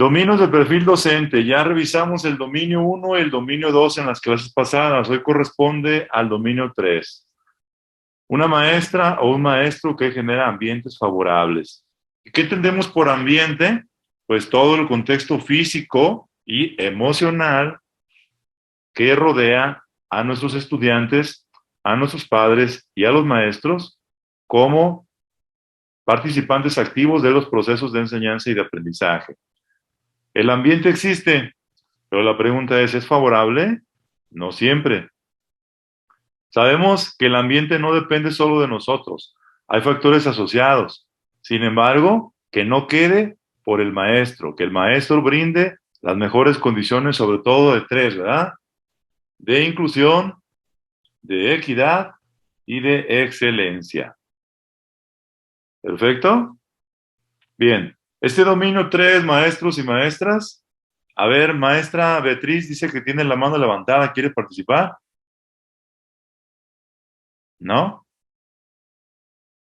Dominios de perfil docente. Ya revisamos el dominio 1 y el dominio 2 en las clases pasadas. Hoy corresponde al dominio 3. Una maestra o un maestro que genera ambientes favorables. ¿Y qué entendemos por ambiente? Pues todo el contexto físico y emocional que rodea a nuestros estudiantes, a nuestros padres y a los maestros como participantes activos de los procesos de enseñanza y de aprendizaje. El ambiente existe, pero la pregunta ¿es favorable? No siempre. Sabemos que el ambiente no depende solo de nosotros. Hay factores asociados. Sin embargo, que no quede por el maestro, que el maestro brinde las mejores condiciones, sobre todo de tres, ¿verdad? De inclusión, de equidad y de excelencia. ¿Perfecto? Bien. Este dominio 3, maestros y maestras. A ver, maestra Beatriz dice que tiene la mano levantada. ¿Quiere participar? ¿No?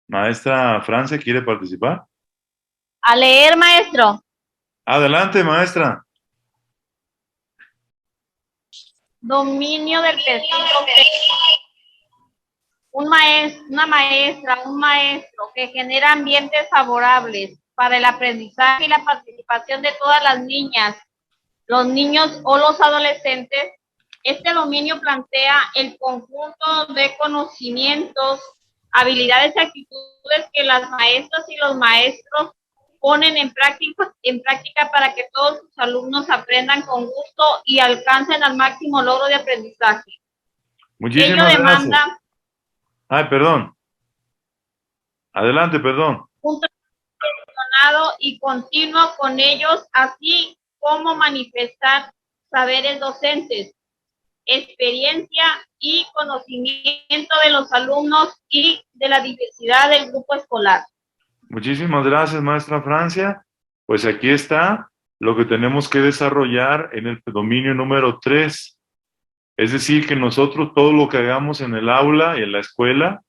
Maestra Francia, ¿quiere participar? A leer, maestro. Adelante, maestra. Dominio del perfil. Una maestra, un maestro que genera ambientes favorables para el aprendizaje y la participación de todas las niñas, los niños o los adolescentes. Este dominio plantea el conjunto de conocimientos, habilidades y actitudes que las maestras y los maestros ponen en práctica para que todos sus alumnos aprendan con gusto y alcancen al máximo logro de aprendizaje. Ello Muchísimas gracias. demanda Ay, perdón. Adelante, perdón. un trabajo y continuo con ellos, así como manifestar saberes docentes, experiencia y conocimiento de los alumnos y de la diversidad del grupo escolar. Muchísimas gracias, maestra Francia. Pues aquí está lo que tenemos que desarrollar en el dominio número 3. Es decir, que nosotros todo lo que hagamos en el aula y en la escuela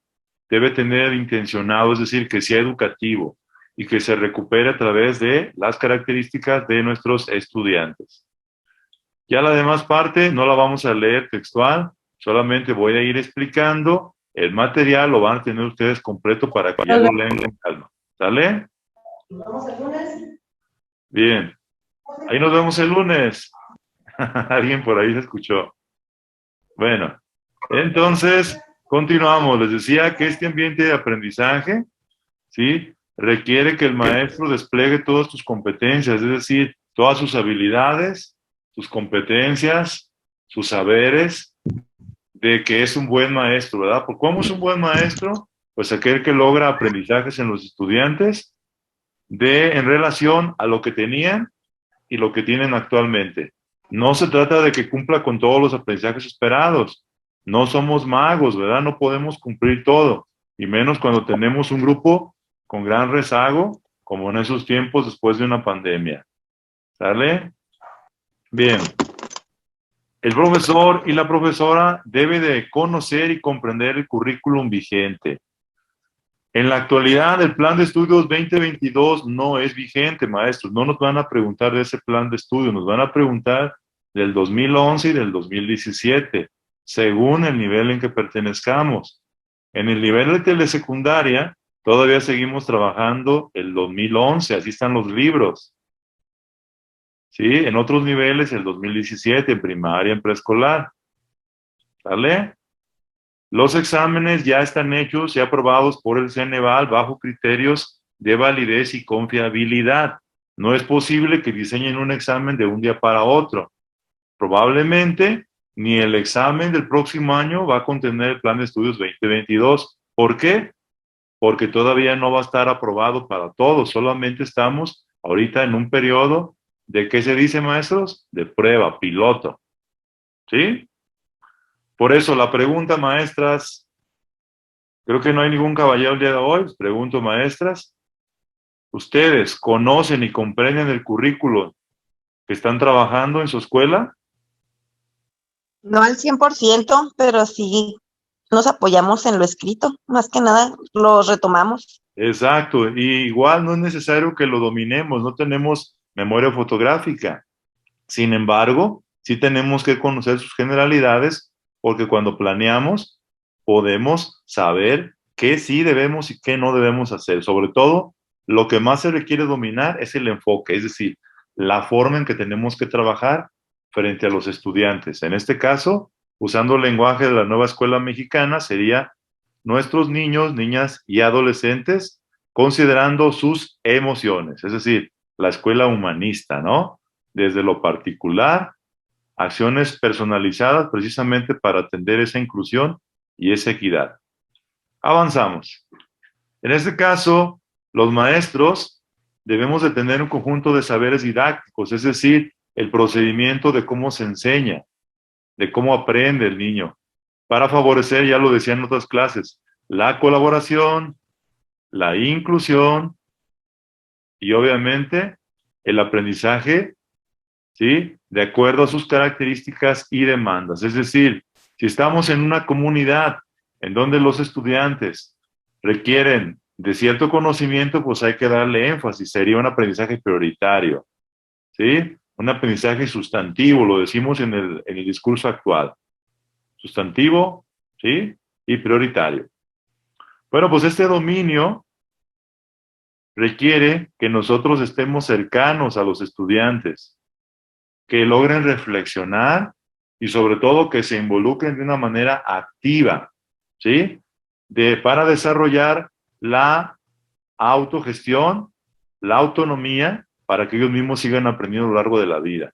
debe tener intencionado, es decir, que sea educativo y que se recupere a través de las características de nuestros estudiantes. Ya la demás parte no la vamos a leer textual, solamente voy a ir explicando. El material lo van a tener ustedes completo para que ya lo lean con calma. ¿Sale? ¿Nos vemos el lunes? Bien. Ahí nos vemos el lunes. Alguien por ahí se escuchó. Bueno, entonces continuamos. Les decía que este ambiente de aprendizaje, ¿sí? Requiere que el maestro despliegue todas sus competencias, es decir, todas sus habilidades, sus competencias, sus saberes, de que es un buen maestro, ¿verdad? ¿Por cómo es un buen maestro? Pues aquel que logra aprendizajes en los estudiantes en relación a lo que tenían y lo que tienen actualmente. No se trata de que cumpla con todos los aprendizajes esperados. No somos magos, ¿verdad? No podemos cumplir todo, y menos cuando tenemos un grupo con gran rezago, como en esos tiempos después de una pandemia. ¿Sale? Bien. El profesor y la profesora debe de conocer y comprender el currículum vigente. En la actualidad, el plan de estudios 2022 no es vigente, maestros. No nos van a preguntar de ese plan de estudio, nos van a preguntar del 2011 y del 2017, según el nivel en que pertenezcamos. En el nivel de telesecundaria, todavía seguimos trabajando el 2011, así están los libros. ¿Sí? En otros niveles, el 2017, en primaria, en preescolar. ¿Sale? Los exámenes ya están hechos y aprobados por el Ceneval bajo criterios de validez y confiabilidad. No es posible que diseñen un examen de un día para otro. Probablemente ni el examen del próximo año va a contener el plan de estudios 2022. ¿Por qué? Porque todavía no va a estar aprobado para todos. Solamente estamos ahorita en un periodo de, ¿qué se dice, maestros? De prueba, piloto. ¿Sí? Por eso la pregunta, maestras, creo que no hay ningún caballero el día de hoy. Les pregunto, maestras, ¿ustedes conocen y comprenden el currículo que están trabajando en su escuela? No al 100%, pero sí nos apoyamos en lo escrito. Más que nada lo retomamos. Exacto, y igual no es necesario que lo dominemos, no tenemos memoria fotográfica. Sin embargo, sí tenemos que conocer sus generalidades porque cuando planeamos podemos saber qué sí debemos y qué no debemos hacer. Sobre todo, lo que más se requiere dominar es el enfoque, es decir, la forma en que tenemos que trabajar frente a los estudiantes. En este caso, usando el lenguaje de la nueva escuela mexicana, sería nuestros niños, niñas y adolescentes considerando sus emociones, es decir, la escuela humanista, ¿no? Desde lo particular, acciones personalizadas precisamente para atender esa inclusión y esa equidad. Avanzamos. En este caso, los maestros debemos de tener un conjunto de saberes didácticos, es decir, el procedimiento de cómo se enseña, de cómo aprende el niño, para favorecer, ya lo decía en otras clases, la colaboración, la inclusión y obviamente el aprendizaje, ¿sí? De acuerdo a sus características y demandas. Es decir, si estamos en una comunidad en donde los estudiantes requieren de cierto conocimiento, pues hay que darle énfasis, sería un aprendizaje prioritario, ¿sí? Un aprendizaje sustantivo, lo decimos en el discurso actual. Sustantivo, ¿sí? Y prioritario. Bueno, pues este dominio requiere que nosotros estemos cercanos a los estudiantes, que logren reflexionar y sobre todo que se involucren de una manera activa, ¿sí? Para desarrollar la autogestión, la autonomía, para que ellos mismos sigan aprendiendo a lo largo de la vida.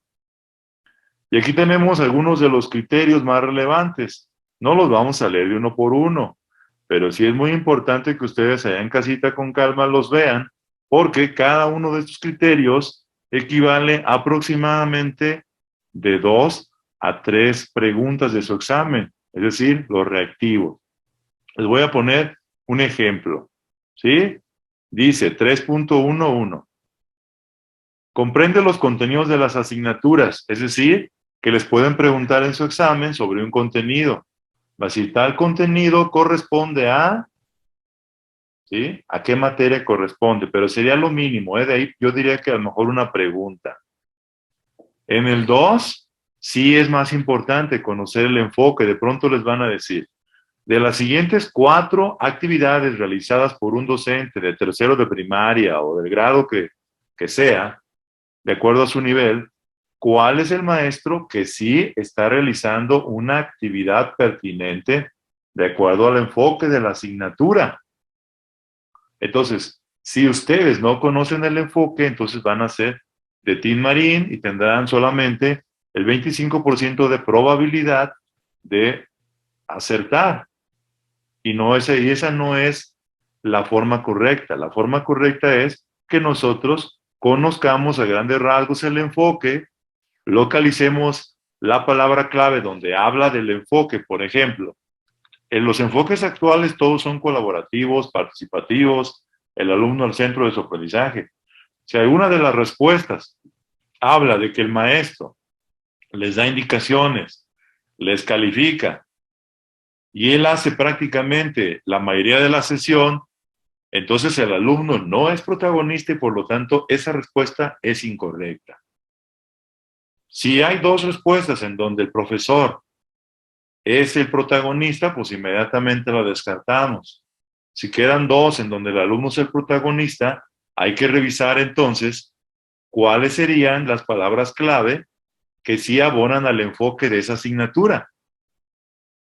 Y aquí tenemos algunos de los criterios más relevantes. No los vamos a leer de uno por uno, pero sí es muy importante que ustedes allá en casita con calma los vean, porque cada uno de estos criterios equivale aproximadamente de 2 a 3 preguntas de su examen, es decir, los reactivos. Les voy a poner un ejemplo, ¿sí? Dice 3.11. Comprende los contenidos de las asignaturas, es decir, que les pueden preguntar en su examen sobre un contenido. Si tal contenido corresponde a, ¿sí? ¿A qué materia corresponde? Pero sería lo mínimo, ¿eh? De ahí yo diría que a lo mejor una pregunta. En el 2, sí es más importante conocer el enfoque. De pronto les van a decir, de las siguientes 4 actividades realizadas por un docente de tercero de primaria o del grado que sea, de acuerdo a su nivel, ¿cuál es el maestro que sí está realizando una actividad pertinente de acuerdo al enfoque de la asignatura? Entonces, si ustedes no conocen el enfoque, entonces van a ser de Tin Marín y tendrán solamente el 25% de probabilidad de acertar. Y esa no es la forma correcta. La forma correcta es que nosotros conozcamos a grandes rasgos el enfoque, localicemos la palabra clave donde habla del enfoque. Por ejemplo, en los enfoques actuales todos son colaborativos, participativos, el alumno al centro de su aprendizaje. Si alguna de las respuestas habla de que el maestro les da indicaciones, les califica, y él hace prácticamente la mayoría de la sesión, entonces el alumno no es protagonista y por lo tanto esa respuesta es incorrecta. Si hay 2 respuestas en donde el profesor es el protagonista, pues inmediatamente la descartamos. Si quedan 2 en donde el alumno es el protagonista, hay que revisar entonces cuáles serían las palabras clave que sí abonan al enfoque de esa asignatura.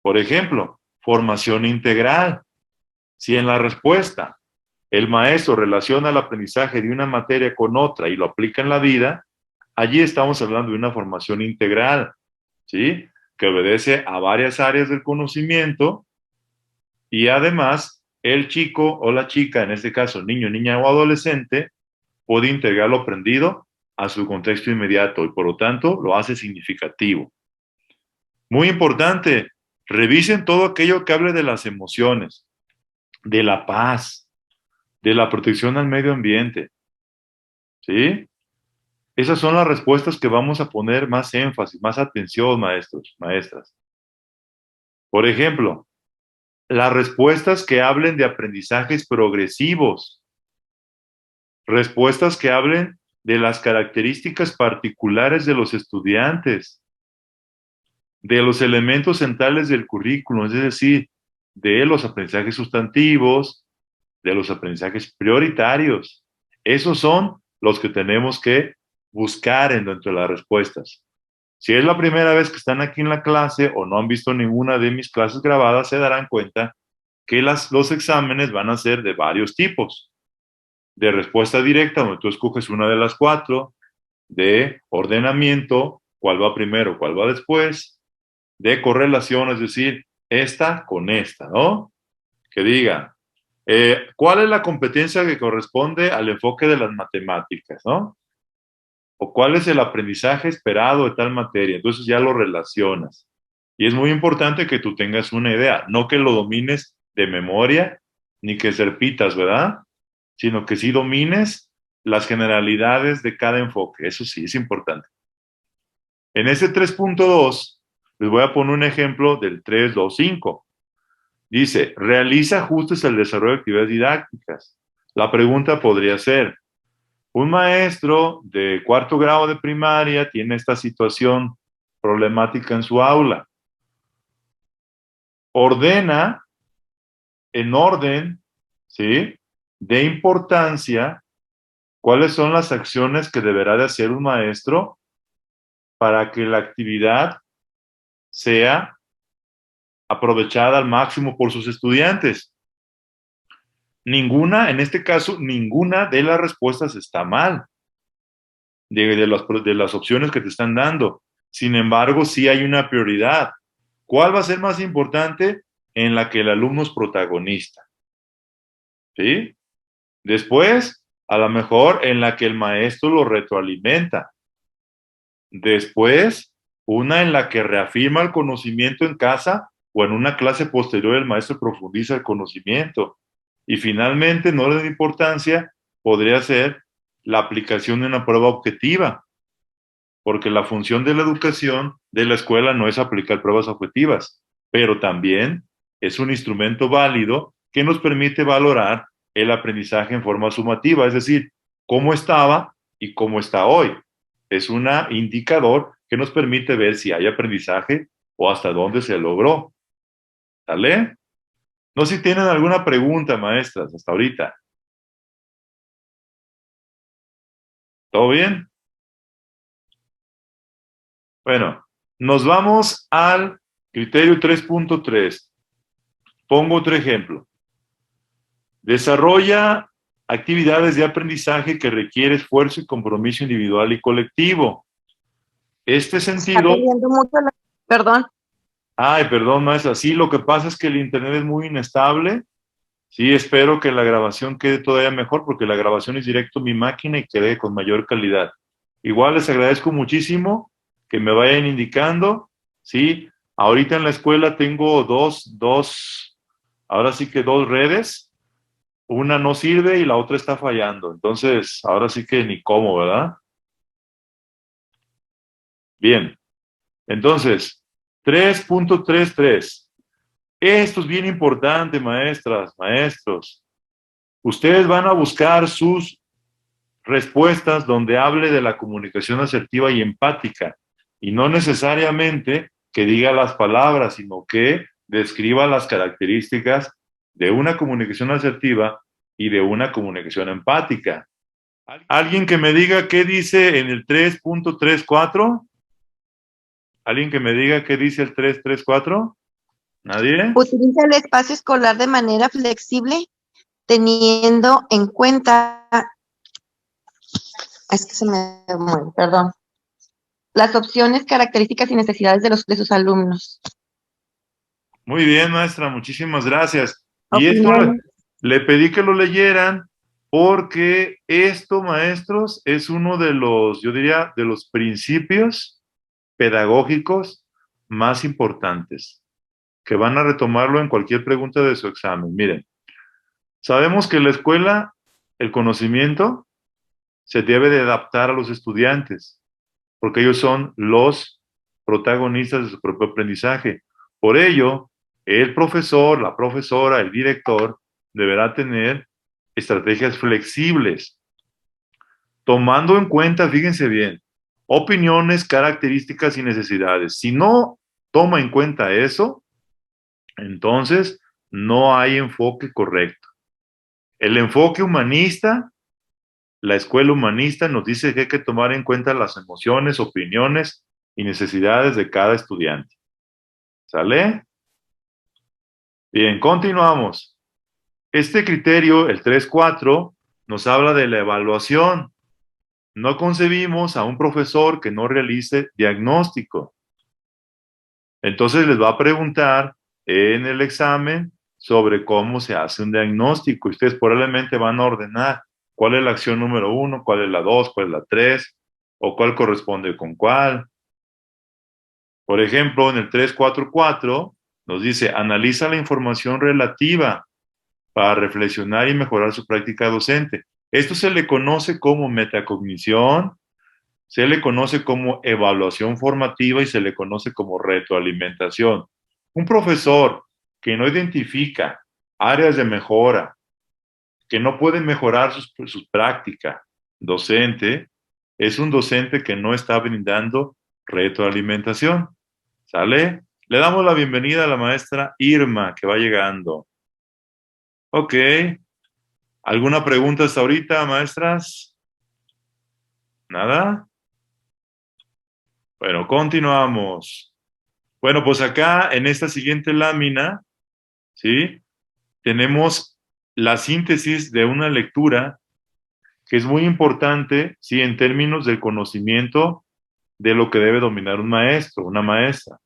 Por ejemplo, formación integral. Si en la respuesta el maestro relaciona el aprendizaje de una materia con otra y lo aplica en la vida, allí estamos hablando de una formación integral, ¿sí? Que obedece a varias áreas del conocimiento y además el chico o la chica, en este caso niño, niña o adolescente, puede integrar lo aprendido a su contexto inmediato y por lo tanto lo hace significativo. Muy importante, revisen todo aquello que hable de las emociones, de la paz, de la protección al medio ambiente, ¿sí? Esas son las respuestas que vamos a poner más énfasis, más atención, maestros, maestras. Por ejemplo, las respuestas que hablen de aprendizajes progresivos, respuestas que hablen de las características particulares de los estudiantes, de los elementos centrales del currículum, es decir, de los aprendizajes sustantivos, de los aprendizajes prioritarios. Esos son los que tenemos que buscar dentro de las respuestas. Si es la primera vez que están aquí en la clase o no han visto ninguna de mis clases grabadas, se darán cuenta que los exámenes van a ser de varios tipos. De respuesta directa, donde tú escoges una de las 4, de ordenamiento, cuál va primero, cuál va después, de correlación, es decir, esta con esta, ¿no? Que diga, ¿cuál es la competencia que corresponde al enfoque de las matemáticas, ¿no? O cuál es el aprendizaje esperado de tal materia. Entonces ya lo relacionas. Y es muy importante que tú tengas una idea, no que lo domines de memoria, ni que se repitas, ¿verdad? Sino que sí domines las generalidades de cada enfoque. Eso sí, es importante. En ese 3.2, les voy a poner un ejemplo del 3.2.5. Dice, realiza ajustes al desarrollo de actividades didácticas. La pregunta podría ser, un maestro de 4º grado de primaria tiene esta situación problemática en su aula. Ordena en orden, ¿sí?, de importancia cuáles son las acciones que deberá de hacer un maestro para que la actividad sea aprovechada al máximo por sus estudiantes. Ninguna, en este caso, ninguna de las respuestas está mal, de las opciones que te están dando. Sin embargo, sí hay una prioridad. ¿Cuál va a ser más importante? En la que el alumno es protagonista. ¿Sí? Después, a lo mejor en la que el maestro lo retroalimenta. Después, una en la que reafirma el conocimiento en casa o en una clase posterior el maestro profundiza el conocimiento. Y finalmente, en orden de importancia, podría ser la aplicación de una prueba objetiva, porque la función de la educación de la escuela no es aplicar pruebas objetivas, pero también es un instrumento válido que nos permite valorar el aprendizaje en forma sumativa, es decir, cómo estaba y cómo está hoy. Es un indicador que nos permite ver si hay aprendizaje o hasta dónde se logró. ¿Sale? No sé si tienen alguna pregunta, maestras, hasta ahorita. ¿Todo bien? Bueno, nos vamos al criterio 3.3. Pongo otro ejemplo. Desarrolla actividades de aprendizaje que requiere esfuerzo y compromiso individual y colectivo. Este Está sentido... pidiendo mucho perdón. Ay, perdón, maestra. Sí, lo que pasa es que el internet es muy inestable. Sí, espero que la grabación quede todavía mejor porque la grabación es directo a mi máquina y quede con mayor calidad. Igual les agradezco muchísimo que me vayan indicando. Sí, ahorita en la escuela tengo ahora sí que dos redes. Una no sirve y la otra está fallando. Entonces, ahora sí que ni cómo, ¿verdad? Bien. Entonces, 3.33. Esto es bien importante, maestras, maestros. Ustedes van a buscar sus respuestas donde hable de la comunicación asertiva y empática, y no necesariamente que diga las palabras, sino que describa las características de una comunicación asertiva y de una comunicación empática. ¿Alguien que me diga qué dice en el 3.34? ¿Alguien que me diga qué dice el 3.34? ¿Nadie? Utiliza el espacio escolar de manera flexible, teniendo en cuenta, es que se me mueve, perdón, las opciones, características y necesidades de sus alumnos. Muy bien, maestra, muchísimas gracias. Y esto Opiniones. le pedí que lo leyeran porque esto, maestros, es uno de los, yo diría, de los principios pedagógicos más importantes, que van a retomarlo en cualquier pregunta de su examen. Miren, sabemos que en la escuela el conocimiento se debe de adaptar a los estudiantes, porque ellos son los protagonistas de su propio aprendizaje. Por ello, el profesor, la profesora, el director deberá tener estrategias flexibles tomando en cuenta, fíjense bien, opiniones, características y necesidades. Si no toma en cuenta eso, entonces no hay enfoque correcto. El enfoque humanista, la escuela humanista nos dice que hay que tomar en cuenta las emociones, opiniones y necesidades de cada estudiante. ¿Sale? Bien, continuamos. Este criterio, el 3.4, nos habla de la evaluación. No concebimos a un profesor que no realice diagnóstico. Entonces les va a preguntar en el examen sobre cómo se hace un diagnóstico. Ustedes probablemente van a ordenar cuál es la acción número 1, cuál es la 2, cuál es la 3, o cuál corresponde con cuál. Por ejemplo, en el 3.4.4 nos dice, analiza la información relativa para reflexionar y mejorar su práctica docente. Esto se le conoce como metacognición, se le conoce como evaluación formativa y se le conoce como retroalimentación. Un profesor que no identifica áreas de mejora, que no puede mejorar su práctica docente, es un docente que no está brindando retroalimentación. ¿Sale? Le damos la bienvenida a la maestra Irma, que va llegando. Ok. ¿Alguna pregunta hasta ahorita, maestras? ¿Nada? Bueno, continuamos. Bueno, pues acá en esta siguiente lámina, ¿sí? Tenemos la síntesis de una lectura que es muy importante, ¿sí? En términos del conocimiento de lo que debe dominar un maestro, una maestra.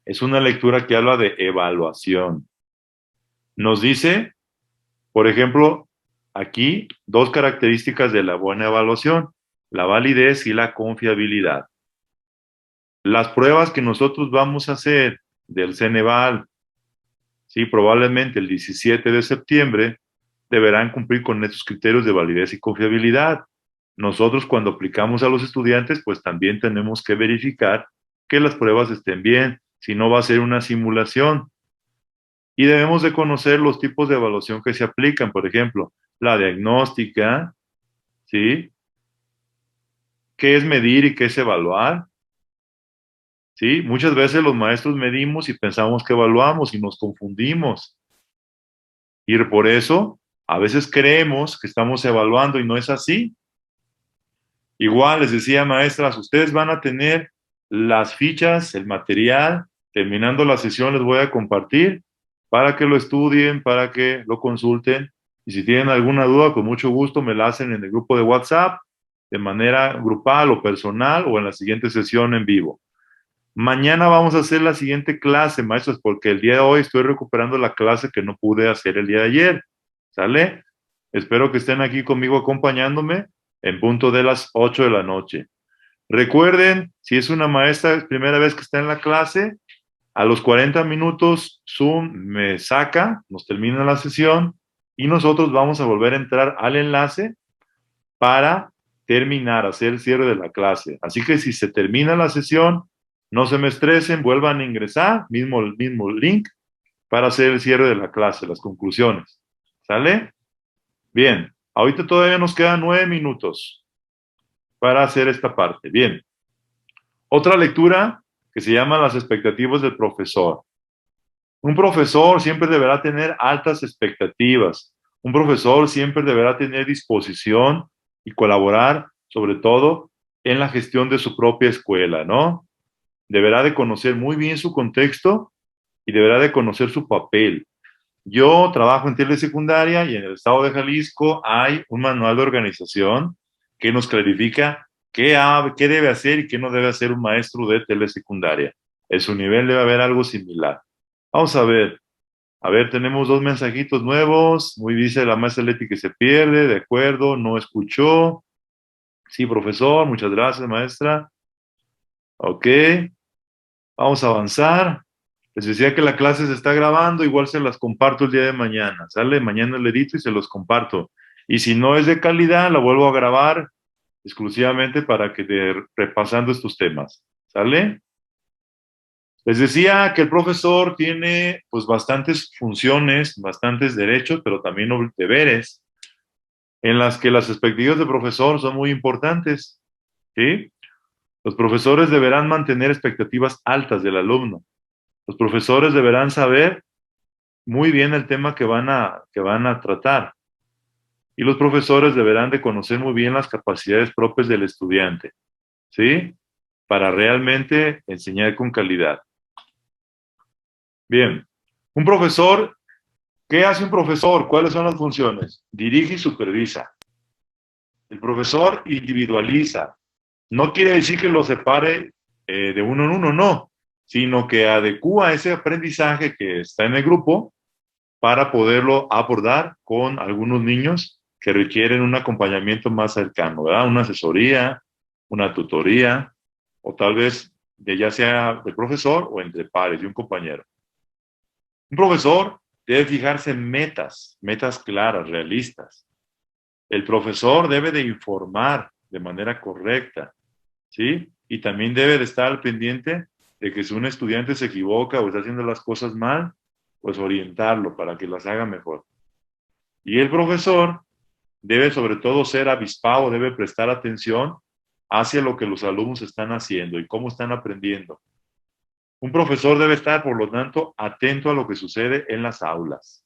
Es una lectura que habla de evaluación. Nos dice, por ejemplo, aquí dos características de la buena evaluación, la validez y la confiabilidad. Las pruebas que nosotros vamos a hacer del Ceneval, sí, probablemente el 17 de septiembre, deberán cumplir con estos criterios de validez y confiabilidad. Nosotros cuando aplicamos a los estudiantes, pues también tenemos que verificar que las pruebas estén bien, si no va a ser una simulación. Y debemos de conocer los tipos de evaluación que se aplican, por ejemplo, la diagnóstica, ¿sí? ¿Qué es medir y qué es evaluar? ¿Sí? Muchas veces los maestros medimos y pensamos que evaluamos y nos confundimos. Y por eso, a veces creemos que estamos evaluando y no es así. Igual les decía, maestras, ustedes van a tener las fichas, el material. Terminando la sesión les voy a compartir para que lo estudien, para que lo consulten. Y si tienen alguna duda, con mucho gusto me la hacen en el grupo de WhatsApp, de manera grupal o personal, o en la siguiente sesión en vivo. Mañana vamos a hacer la siguiente clase, maestros, porque el día de hoy estoy recuperando la clase que no pude hacer el día de ayer. ¿Sale? Espero que estén aquí conmigo acompañándome en punto de las 8 de la noche. Recuerden, si es una maestra, es primera vez que está en la clase, a los 40 minutos Zoom me saca, nos termina la sesión y nosotros vamos a volver a entrar al enlace para terminar, hacer el cierre de la clase. Así que si se termina la sesión, no se me estresen, vuelvan a ingresar, mismo link, para hacer el cierre de la clase, las conclusiones. ¿Sale? Bien, ahorita todavía nos quedan 9 minutos para hacer esta parte. Bien, otra lectura que se llama las expectativas del profesor. Un profesor siempre deberá tener altas expectativas. Un profesor siempre deberá tener disposición y colaborar, sobre todo, en la gestión de su propia escuela, ¿no? Deberá de conocer muy bien su contexto y deberá de conocer su papel. Yo trabajo en telesecundaria y en el estado de Jalisco hay un manual de organización que nos clarifica qué debe hacer y qué no debe hacer un maestro de telesecundaria. En su nivel debe haber algo similar. Vamos a ver. A ver, tenemos dos mensajitos nuevos. Muy dice la maestra Leti que se pierde. De acuerdo, no escuchó. Sí, profesor, muchas gracias, maestra. Ok, vamos a avanzar. Les decía que la clase se está grabando, igual se las comparto el día de mañana. ¿Sale? Mañana le edito y se los comparto. Y si no es de calidad, la vuelvo a grabar exclusivamente para que repasando estos temas. ¿Sale? Les decía que el profesor tiene pues bastantes funciones, bastantes derechos, pero también deberes. en las que las expectativas de profesor son muy importantes, ¿sí? Los profesores deberán mantener expectativas altas del alumno. Los profesores deberán saber muy bien el tema que van a tratar. Y los profesores deberán de conocer muy bien las capacidades propias del estudiante, ¿sí? Para realmente enseñar con calidad. Bien, un profesor, ¿qué hace un profesor? ¿Cuáles son las funciones? Dirige y supervisa. El profesor individualiza. No quiere decir que lo separe de uno en uno, no, sino que adecúa ese aprendizaje que está en el grupo para poderlo abordar con algunos niños que requieren un acompañamiento más cercano, ¿verdad? Una asesoría, una tutoría, o tal vez de ya sea del profesor o entre pares de un compañero. Un profesor debe fijarse en metas claras, realistas. El profesor debe de informar de manera correcta, ¿sí? Y también debe de estar al pendiente de que si un estudiante se equivoca o está haciendo las cosas mal, pues orientarlo para que las haga mejor. Y el profesor debe sobre todo ser avispado, debe prestar atención hacia lo que los alumnos están haciendo y cómo están aprendiendo. Un profesor debe estar, por lo tanto, atento a lo que sucede en las aulas.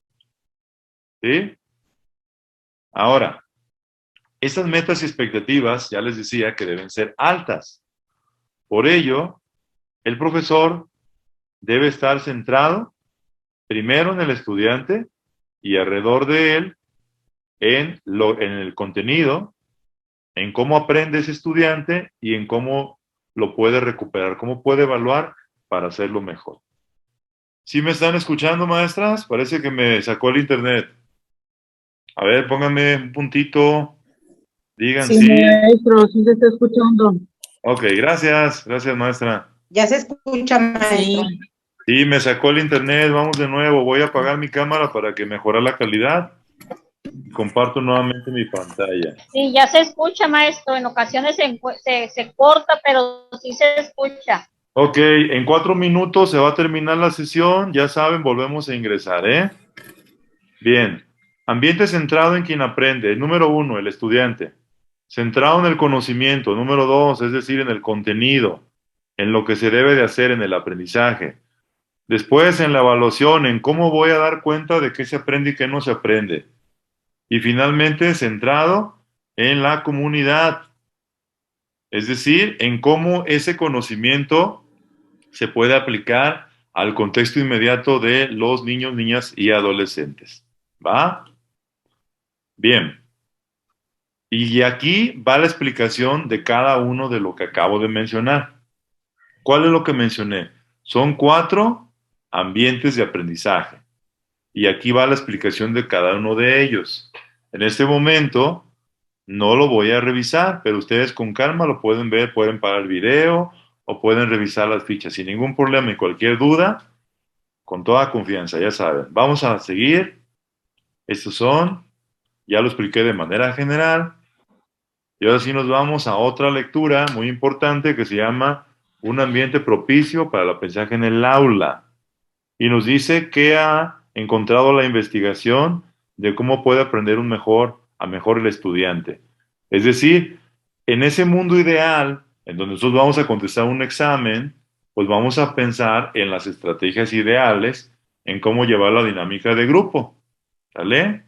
¿Sí? Ahora, estas metas y expectativas, ya les decía que deben ser altas. Por ello, el profesor debe estar centrado primero en el estudiante y alrededor de él en el contenido, en cómo aprende ese estudiante y en cómo lo puede recuperar, cómo puede evaluar para hacerlo mejor. ¿Sí me están escuchando, maestras? Parece que me sacó el internet. A ver, pónganme un puntito, digan Sí, sí. maestro, sí se está escuchando. Ok, gracias, maestra. Ya se escucha, maestro. Sí, Sí, me sacó el internet, vamos de nuevo. Voy a apagar mi cámara para que mejore la calidad. Comparto nuevamente mi pantalla. Sí, ya se escucha, maestro. En ocasiones se corta, pero sí se escucha. Ok, en 4 minutos se va a terminar la sesión. Ya saben, volvemos a ingresar, ¿eh? Bien. Ambiente centrado en quien aprende. Número 1, el estudiante. Centrado en el conocimiento. Número 2, es decir, en el contenido, en lo que se debe de hacer en el aprendizaje. Después, en la evaluación, en cómo voy a dar cuenta de qué se aprende y qué no se aprende. Y finalmente, centrado en la comunidad. Es decir, en cómo ese conocimiento se puede aplicar al contexto inmediato de los niños, niñas y adolescentes. ¿Va? Bien. Y aquí va la explicación de cada uno de lo que acabo de mencionar. ¿Cuál es lo que mencioné? Son 4 ambientes de aprendizaje. Y aquí va la explicación de cada uno de ellos. En este momento no lo voy a revisar, pero ustedes con calma lo pueden ver, pueden parar el video o pueden revisar las fichas sin ningún problema y cualquier duda, con toda confianza, ya saben. Vamos a seguir. Estos son, ya lo expliqué de manera general. Y ahora sí nos vamos a otra lectura muy importante que se llama Un ambiente propicio para el aprendizaje en el aula. Y nos dice que ha encontrado la investigación de cómo puede aprender a mejor el estudiante. Es decir, en ese mundo ideal, en donde nosotros vamos a contestar un examen, pues vamos a pensar en las estrategias ideales, en cómo llevar la dinámica de grupo. ¿Sale?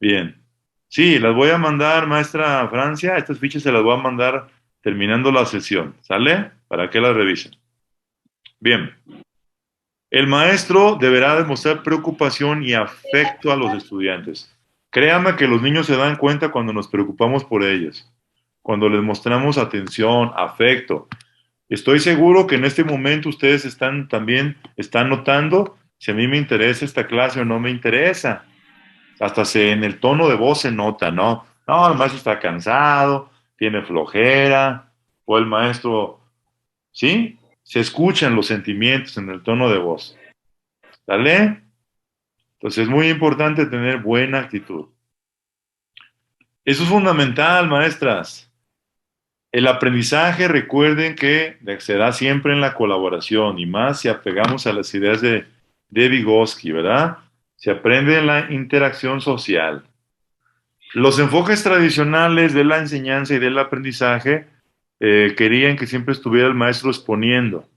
Bien. Sí, las voy a mandar, maestra Francia. Estas fichas se las voy a mandar terminando la sesión. ¿Sale? Para que las revisen. Bien. El maestro deberá demostrar preocupación y afecto a los estudiantes. Créanme que los niños se dan cuenta cuando nos preocupamos por ellos, cuando les mostramos atención, afecto. Estoy seguro que en este momento ustedes están notando si a mí me interesa esta clase o no me interesa. Hasta en el tono de voz se nota, ¿no? No, el maestro está cansado, tiene flojera, o el maestro, ¿sí? Se escuchan los sentimientos en el tono de voz. ¿Sale? Entonces es muy importante tener buena actitud. Eso es fundamental, maestras. El aprendizaje, recuerden que se da siempre en la colaboración y más si apegamos a las ideas de Vygotsky, ¿verdad? Se aprende en la interacción social. Los enfoques tradicionales de la enseñanza y del aprendizaje querían que siempre estuviera el maestro exponiendo.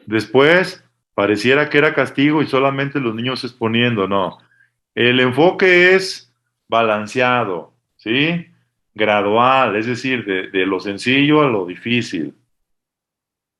Después, pareciera que era castigo y solamente los niños exponiendo. No. El enfoque es balanceado, ¿sí? Gradual, es decir, de lo sencillo a lo difícil.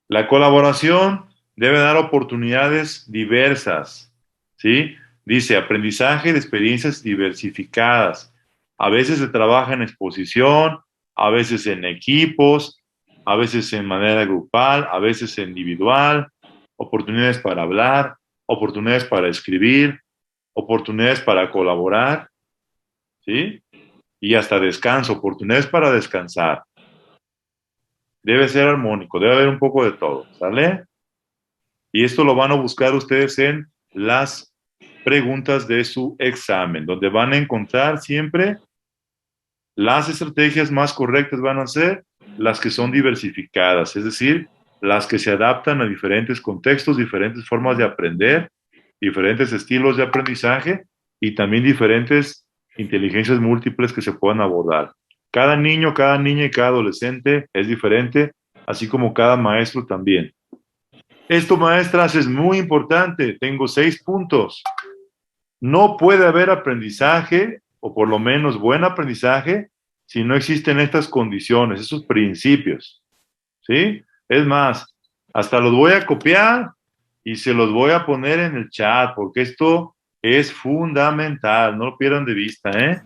La colaboración debe dar oportunidades diversas, ¿sí? Dice, aprendizaje de experiencias diversificadas. A veces se trabaja en exposición, a veces en equipos, a veces en manera grupal, a veces individual, oportunidades para hablar, oportunidades para escribir, oportunidades para colaborar, ¿sí? Y hasta descanso, oportunidades para descansar. Debe ser armónico, debe haber un poco de todo, ¿sale? Y esto lo van a buscar ustedes en las preguntas de su examen, donde van a encontrar siempre las estrategias más correctas van a ser las que son diversificadas, es decir, las que se adaptan a diferentes contextos, diferentes formas de aprender, diferentes estilos de aprendizaje y también diferentes inteligencias múltiples que se puedan abordar. Cada niño, cada niña y cada adolescente es diferente, así como cada maestro también. Esto, maestras, es muy importante. Tengo 6 puntos. No puede haber aprendizaje, o por lo menos buen aprendizaje, si no existen estas condiciones, esos principios. ¿Sí? Es más, hasta los voy a copiar y se los voy a poner en el chat, porque esto es fundamental. No lo pierdan de vista, ¿eh?